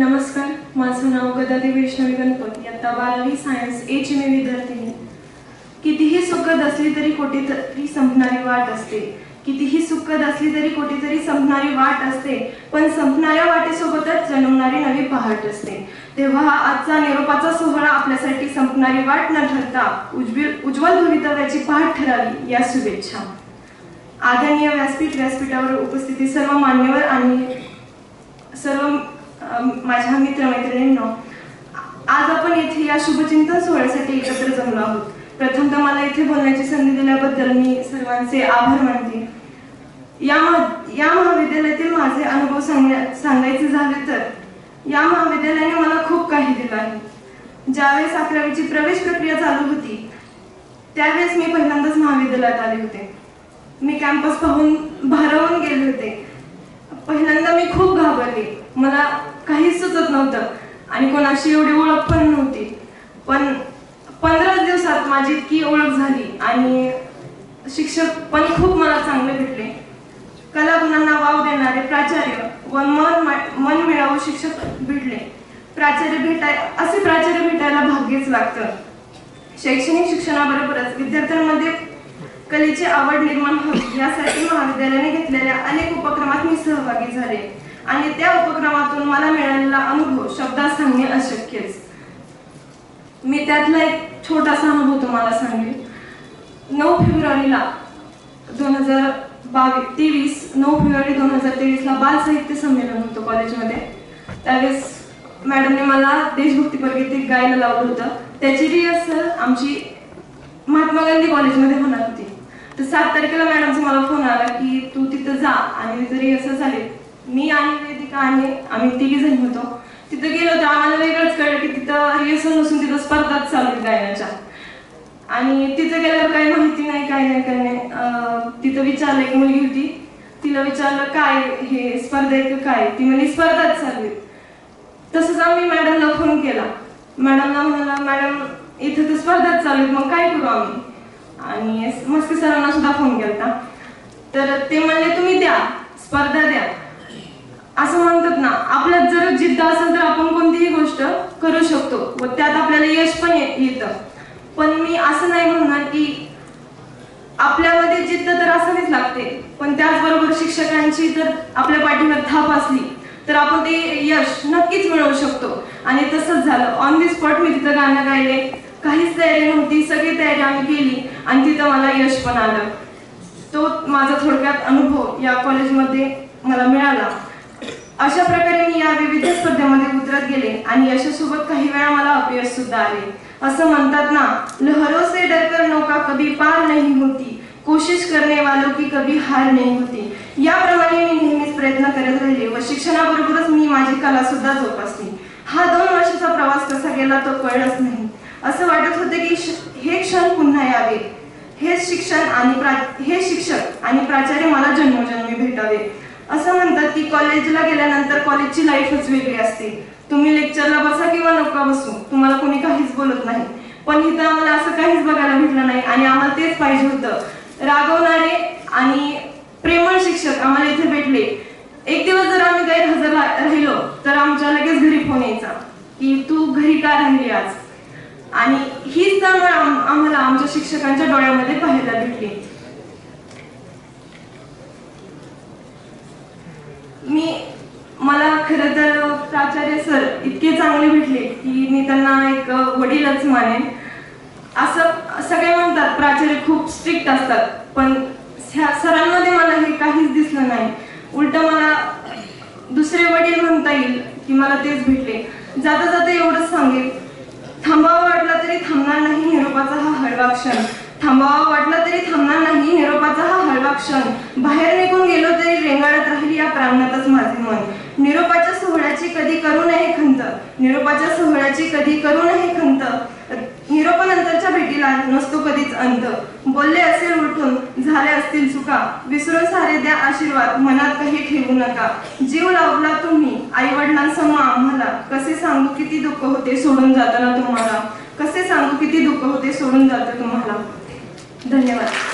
नमस्कार, माझं नाव गदादी वैष्णवी गणपत, इयत्ता 12वी सायन्स ए ची मी विद्यार्थिनी. कितीही सुखद असली तरी कुठेतरी संपणारी वाट असते. कितीही सुखद असली तरी कुठेतरी संपणारी वाट असते, पण संपणाऱ्या वाटेसोबतच जन्मणारी नवी पहाट असते. तेव्हा आजचा निरोपाचा सोहळा आपल्यासाठी संपणारी वाट न ठरता उज्ज्वल भवितव्याची पहाट ठरावी या शुभेच्छा. आदरणीय व्यासपीठावर उपस्थित सर्व मान्यवर आणि सर्व माझ्या मित्रमैत्रिणींनो, आज आपण इथे या शुभचिंतन सोहळ्यासाठी एकत्र जमलो आहोत. प्रथमतः मला इथे बोलण्याची संधी दिल्याबद्दल मी सर्वांचे आभार मानते. या महाविद्यालयातील माझे अनुभव सांगायचे झाले तर या महाविद्यालयाने मला खूप काही दिलं आहे. ज्यावेळेस 11वीची प्रवेश प्रक्रिया चालू होती त्यावेळेस मी पहिल्यांदाच महाविद्यालयात आले होते. मी कॅम्पस पाहून भारावून गेले होते. पहिल्यांदा मी खूप घाबरले. मला काहीच सुचत नव्हतं आणि कोणाशी एवढी ओळख पण नव्हती. पण 15 दिवसात माझी इतकी ओळख झाली आणि शिक्षक पण खूप मला चांगले भेटले. कलागुणांना वाव देणारे प्राचार्य व मन मिळावू शिक्षक भेटले. असे प्राचार्य भेटायला भाग्यच लागतं. शैक्षणिक शिक्षणाबरोबरच विद्यार्थ्यांमध्ये कलेची आवड निर्माण व्हावी यासाठी महाविद्यालयाने घेतलेल्या अनेक उपक्रमात मी सहभागी झाले आणि त्या उपक्रमातून मला मिळालेला अनुभव शब्दात सांगणे अशक्यच. मी त्यातला एक छोटासा अनुभव तुम्हाला सांगेन. 9 फेब्रुवारी 2023 ला बाल साहित्य संमेलन होतं कॉलेजमध्ये. त्यावेळेस मॅडमने मला देशभक्तीपर गीत गायला लावलं होतं. त्याची रिहर्सल आमची महात्मा गांधी कॉलेजमध्ये होणार होती. तर 7 तारखेला मॅडमचा मला फोन आला की तू तिथं जा आणि तिथं रिहर्सल झाली. मी आणि वेदिका आणि आम्ही 3 जण होतो. तिथं गेलो तर आम्हाला वेगळंच कळलं की तिथं रिहर्सल नसून तिथं स्पर्धाच चालू आहेत गायनाच्या. आणि तिथं गेल्यावर काही माहिती नाही, काय नाही, काय नाही. तिथं विचारलं, एक मुलगी होती, तिला विचारलं काय हे स्पर्धा आहे का काय. ती म्हणजे स्पर्धाच चालू आहेत. तसंच आम्ही मॅडमला फोन केला. मॅडमला म्हणाला मॅडम इथं तर स्पर्धाच चालू आहेत, मग काय करू आम्ही. आणि मस्ती सरांना सुद्धा फोन केला. तर ते म्हणले तुम्ही द्या, स्पर्धा द्या. असं म्हणतात ना, आपल्यात जर जिद्द असेल तर आपण कोणतीही गोष्ट करू शकतो व त्यात आपल्याला यश पण येतं. पण मी असं नाही म्हणणार की आपल्यामध्ये जिद्द तर असावीच लागते, पण त्याचबरोबर शिक्षकांची जर आपल्या पाठीवर थाप असली तर आपण ते यश नक्कीच मिळवू शकतो. आणि तसंच झालं. ऑन दी स्पॉट मी तिथं गाणं गायले. काहीच तयारी नव्हती, सगळी तयारी आम्ही केली आणि तिथं मला यश पण आलं. तो माझा थोडक्यात अनुभव या कॉलेजमध्ये मला मिळाला. अशा प्रकारे मी या विविध स्पर्धेमध्ये उतरत गेले आणि यशासोबत काही वेळा मला अपयश सुद्धा आले. असं म्हणतात ना, लहरों से डरकर नौका कभी पार नहीं होती, कोशिश करने वालों की कभी हार नहीं होती. याप्रमाणे मी नेहमीच प्रयत्न करत राहिले व शिक्षणाबरोबरच मी माझी कला सुद्धा जोपासली. हा 2 वर्षाचा प्रवास कसा गेला तो कळलंच नाही. असं वाटत होते की हे क्षण पुन्हा यावे. हे शिक्षक आणि प्राचार्य मला जन्मोजन्मी भेटावे. असं म्हणतात की कॉलेजला गेल्यानंतर कॉलेजची लाईफच वेगळी असते. तुम्ही लेक्चरला बसा किंवा नका बसू, तुम्हाला कोणी काहीच बोलत नाही. पण इथं आम्हाला असं काहीच बघायला भेटलं नाही आणि आम्हाला तेच पाहिजे होतं. रागवणारे आणि प्रेमळ शिक्षक आम्हाला इथे भेटले. एक दिवस जर आम्ही गैरहजर राहिलो तर आमच्या लगेच घरी फोन यायचा की तू घरी का राहिली आज. आणि हीच तळमळ आम्हाला आमच्या शिक्षकांच्या डोळ्यामध्ये पाहायला भेटली. मला खरं तर प्राचार्य सर इतके चांगले भेटले की मी त्यांना एक वडीलच मानेन. असं सगळे म्हणतात प्राचार्य खूप स्ट्रिक्ट असतात, पण सरांमध्ये मला हे काहीच दिसलं नाही. उलट मला दुसरे वडील म्हणता येईल की मला तेच भेटले. जाता जाता एवढंच सांगेन, थांबावा वाटला तरी थांबणार नाही निरोपाचा हा हळवा क्षण. थांबावा वाटला तरी थांबणार नाही निरोपाचा हा हळवा क्षण. बाहेर निघून गेलो तरी रेंगाळत राहील या प्रांगणातच माझे मन. निरोपाच्या सोहळ्याची कधी करू नये खंत. निरोपाच्या सोहळ्याची कधी करू नये खंत. निरोपानंतरच्या भेटीला नसतो कधीच अंत. बोलले असेल उलटून, झाले असतील चुका, विसरून सारे द्या आशीर्वाद, मनात काही ठेवू नका. जीव लावला तुम्ही आई वडिलांसमोर आम्हाला, कसे सांगू किती दुःख होते सोडून जाताना तुम्हाला. कसे सांगू किती दुःख होते सोडून जातं तुम्हाला. धन्यवाद.